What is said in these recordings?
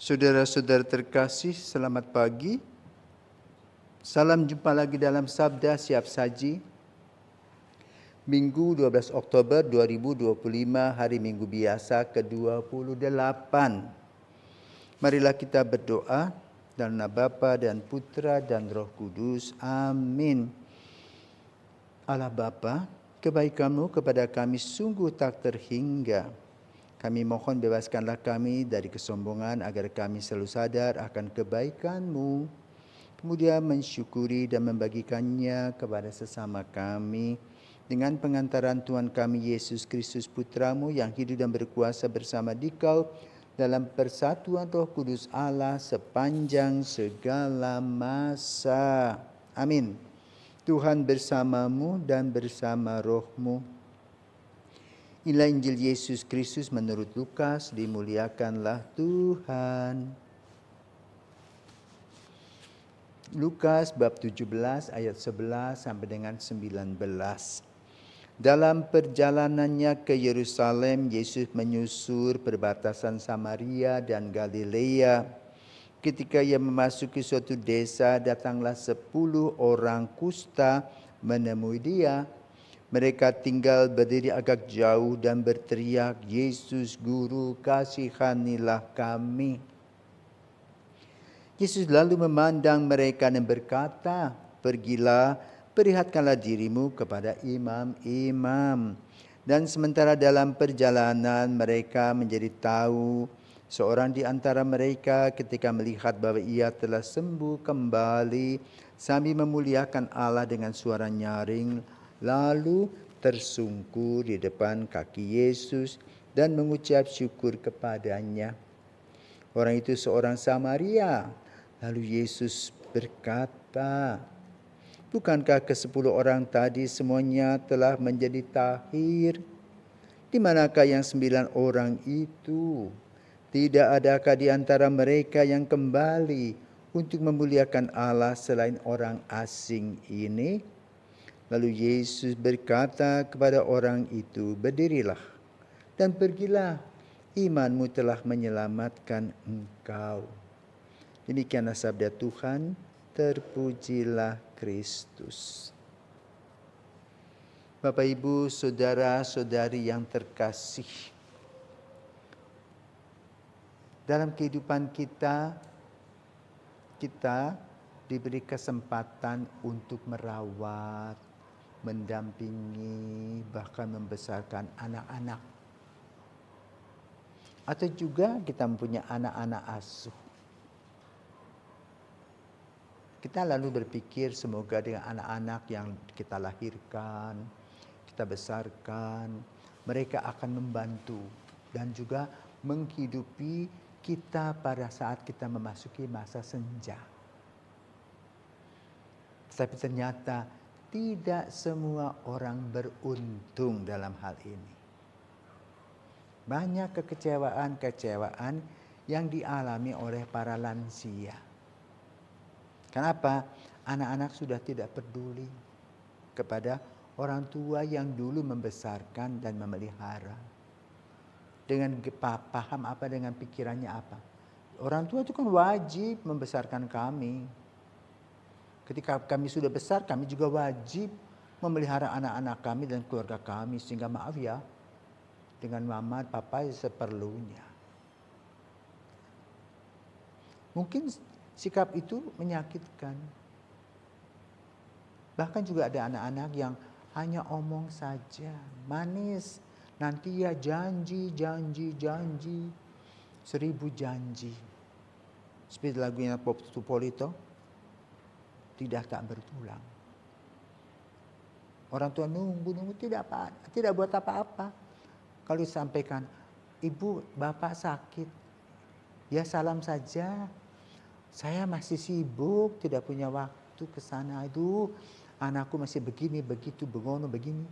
Saudara-saudara terkasih, selamat pagi. Salam jumpa lagi dalam Sabda Siap Saji. Minggu 12 Oktober 2025, hari Minggu biasa ke-28. Marilah kita berdoa dalam nama Bapa dan Putra dan Roh Kudus. Amin. Allah Bapa, kebaikan-Mu kepada kami sungguh tak terhingga. Kami mohon bebaskanlah kami dari kesombongan agar kami selalu sadar akan kebaikan-Mu, kemudian mensyukuri dan membagikannya kepada sesama kami dengan pengantaran Tuhan kami Yesus Kristus Putra-Mu yang hidup dan berkuasa bersama Dikau dalam persatuan Roh Kudus Allah sepanjang segala masa. Amin. Tuhan bersamamu dan bersama rohmu. Inilah Injil Yesus Kristus menurut Lukas, dimuliakanlah Tuhan. Lukas bab 17 ayat 11 sampai dengan 19. Dalam perjalanannya ke Yerusalem, Yesus menyusur perbatasan Samaria dan Galilea. Ketika ia memasuki suatu desa, datanglah 10 orang kusta menemui dia. Mereka tinggal berdiri agak jauh dan berteriak, "Yesus Guru, kasihanilah kami." Yesus lalu memandang mereka dan berkata, "Pergilah, perlihatkanlah dirimu kepada imam-imam." Dan sementara dalam perjalanan mereka menjadi tahu, seorang di antara mereka ketika melihat bahwa ia telah sembuh kembali sambil memuliakan Allah dengan suara nyaring, lalu tersungkur di depan kaki Yesus dan mengucap syukur kepadanya. Orang itu seorang Samaria. Lalu Yesus berkata, "Bukankah ke-10 orang tadi semuanya telah menjadi tahir? Di manakah yang 9 orang itu? Tidak adakah di antara mereka yang kembali untuk memuliakan Allah selain orang asing ini?" Lalu Yesus berkata kepada orang itu, "Berdirilah dan pergilah, imanmu telah menyelamatkan engkau." Demikianlah sabda Tuhan, terpujilah Kristus. Bapak, Ibu, saudara-saudari yang terkasih, dalam kehidupan kita diberi kesempatan untuk merawat, mendampingi, bahkan membesarkan anak-anak. Atau juga kita mempunyai anak-anak asuh. Kita lalu berpikir semoga dengan anak-anak yang kita lahirkan, kita besarkan, mereka akan membantu dan juga menghidupi kita pada saat kita memasuki masa senja. Tapi ternyata tidak semua orang beruntung dalam hal ini. Banyak kekecewaan yang dialami oleh para lansia. Kenapa? Anak-anak sudah tidak peduli kepada orang tua yang dulu membesarkan dan memelihara. Dengan paham apa, dengan pikirannya apa. Orang tua itu kan wajib membesarkan kami. Ketika kami sudah besar, kami juga wajib memelihara anak-anak kami dan keluarga kami. Sehingga maaf ya, dengan mama, papa seperlunya. Mungkin sikap itu menyakitkan. Bahkan juga ada anak-anak yang hanya omong saja, manis. Nanti ya janji, 1000 janji. Seperti lagunya Pop Tupolito, tidak tak bertulang. Orang tua nunggu tidak buat apa-apa. Kalau disampaikan, "Ibu, bapak sakit," ya salam saja. "Saya masih sibuk, tidak punya waktu ke sana. Aduh, anakku masih begini, begitu, begono, begini."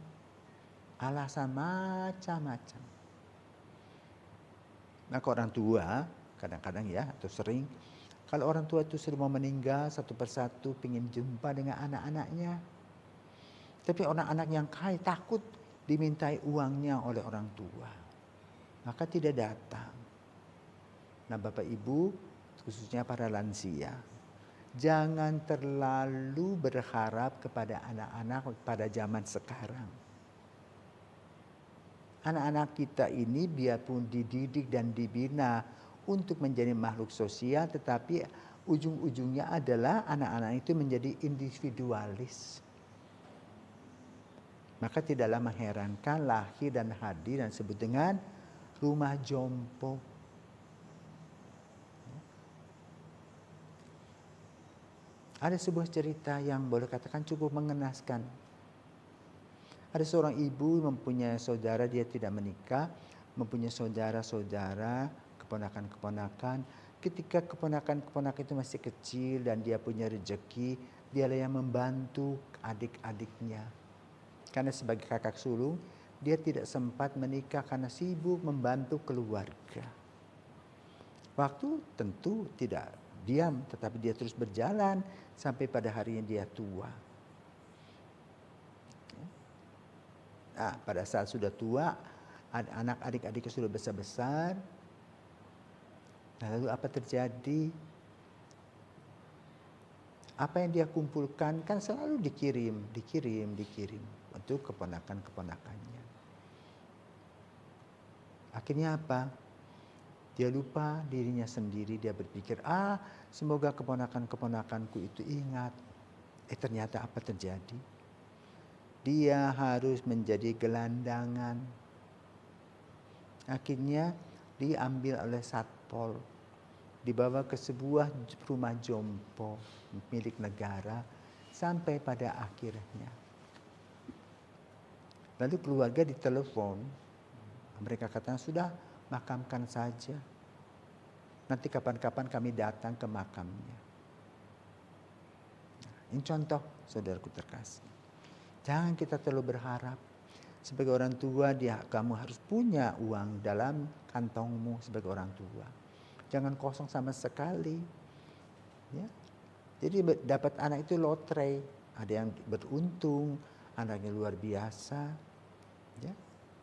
Alasan macam-macam. Maka orang tua kadang-kadang ya, atau sering, kalau orang tua itu sudah mau meninggal satu persatu, ingin jumpa dengan anak-anaknya. Tapi anak-anak yang kaya takut dimintai uangnya oleh orang tua, maka tidak datang. Nah Bapak Ibu, khususnya para lansia, jangan terlalu berharap kepada anak-anak pada zaman sekarang. Anak-anak kita ini biarpun dididik dan dibina untuk menjadi makhluk sosial, tetapi ujung-ujungnya adalah anak-anak itu menjadi individualis. Maka tidaklah mengherankan lahir dan hadir dan disebut dengan rumah jompo. Ada sebuah cerita yang boleh katakan cukup mengenaskan. Ada seorang ibu mempunyai saudara, dia tidak menikah, mempunyai saudara-saudara, keponakan-keponakan. Ketika keponakan-keponakan itu masih kecil dan dia punya rezeki, dialah yang membantu adik-adiknya. Karena sebagai kakak sulung, dia tidak sempat menikah karena sibuk membantu keluarga. Waktu tentu tidak diam, tetapi dia terus berjalan sampai pada harinya dia tua. Nah, pada saat sudah tua, anak adik-adiknya sudah besar-besar. Nah, lalu apa terjadi? Apa yang dia kumpulkan kan selalu dikirim untuk keponakan-keponakannya. Akhirnya apa? Dia lupa dirinya sendiri, dia berpikir, semoga keponakan-keponakanku itu ingat. Ternyata apa terjadi? Dia harus menjadi gelandangan. Akhirnya diambil oleh satpol, dibawa ke sebuah rumah jompo milik negara sampai pada akhirnya. Lalu keluarga ditelepon, mereka katakan sudah makamkan saja. Nanti kapan-kapan kami datang ke makamnya. Ini contoh saudaraku terkasih. Jangan kita terlalu berharap. Sebagai orang tua, kamu harus punya uang dalam kantongmu sebagai orang tua. Jangan kosong sama sekali. Ya. Jadi dapat anak itu lotre. Ada yang beruntung, anaknya luar biasa. Ya.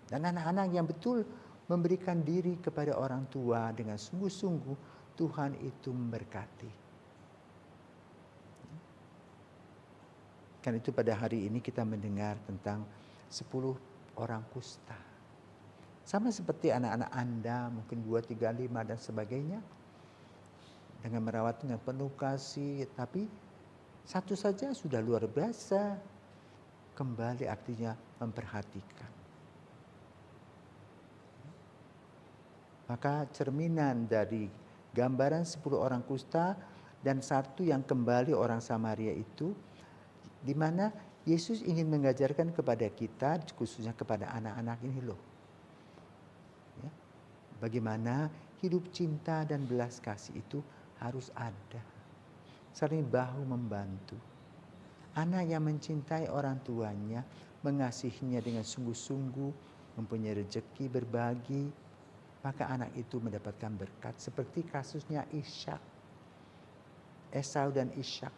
Dan anak-anak yang betul memberikan diri kepada orang tua dengan sungguh-sungguh, Tuhan itu memberkati. Karena itu pada hari ini kita mendengar tentang 10 orang kusta. Sama seperti anak-anak Anda, mungkin 2, 3, 5 dan sebagainya. Dengan merawat dengan penuh kasih, tapi satu saja sudah luar biasa. Kembali artinya memperhatikan. Maka cerminan dari gambaran 10 orang kusta dan satu yang kembali orang Samaria itu, di mana Yesus ingin mengajarkan kepada kita, khususnya kepada anak-anak ini loh. Ya, bagaimana hidup cinta dan belas kasih itu harus ada. Saling bahu membantu. Anak yang mencintai orang tuanya, mengasihinya dengan sungguh-sungguh, mempunyai rezeki berbagi, maka anak itu mendapatkan berkat. Seperti kasusnya Ishak, Esau dan Ishak.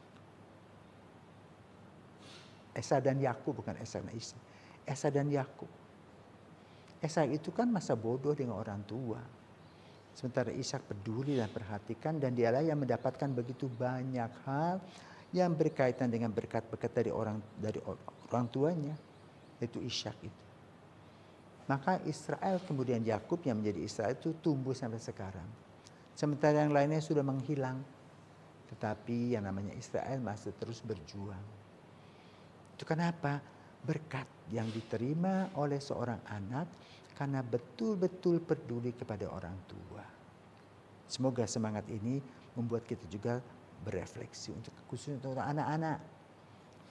Esau dan Yakub, bukan Esau dan Ishak. Esau dan Yakub. Esau itu kan masa bodoh dengan orang tua. Sementara Ishak peduli dan perhatikan, dan dialah yang mendapatkan begitu banyak hal yang berkaitan dengan berkat-berkat dari orang tuanya, yaitu Ishak itu. Maka Israel kemudian Yakub yang menjadi Israel itu tumbuh sampai sekarang. Sementara yang lainnya sudah menghilang. Tetapi yang namanya Israel masih terus berjuang. Itu kenapa? Berkat yang diterima oleh seorang anak karena betul-betul peduli kepada orang tua. Semoga semangat ini membuat kita juga berefleksi, untuk khususnya untuk anak-anak.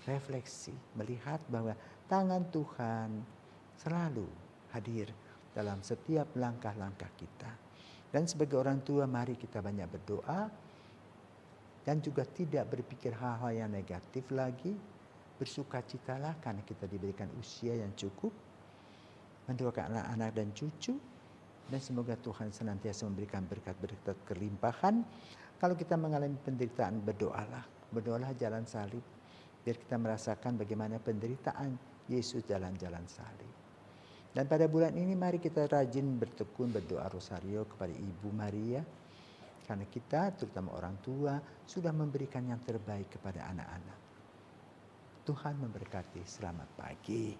Refleksi, melihat bahwa tangan Tuhan selalu hadir dalam setiap langkah-langkah kita. Dan sebagai orang tua, mari kita banyak berdoa dan juga tidak berpikir hal-hal yang negatif lagi. Bersukacitalah karena kita diberikan usia yang cukup, mendoakan anak-anak dan cucu, dan semoga Tuhan senantiasa memberikan berkat-berkat kelimpahan. Kalau kita mengalami penderitaan, berdoalah jalan salib, biar kita merasakan bagaimana penderitaan Yesus jalan-jalan salib. Dan pada bulan ini mari kita rajin bertekun berdoa rosario kepada Ibu Maria, Karena kita, terutama orang tua, sudah memberikan yang terbaik kepada anak-anak. Tuhan memberkati. Selamat pagi.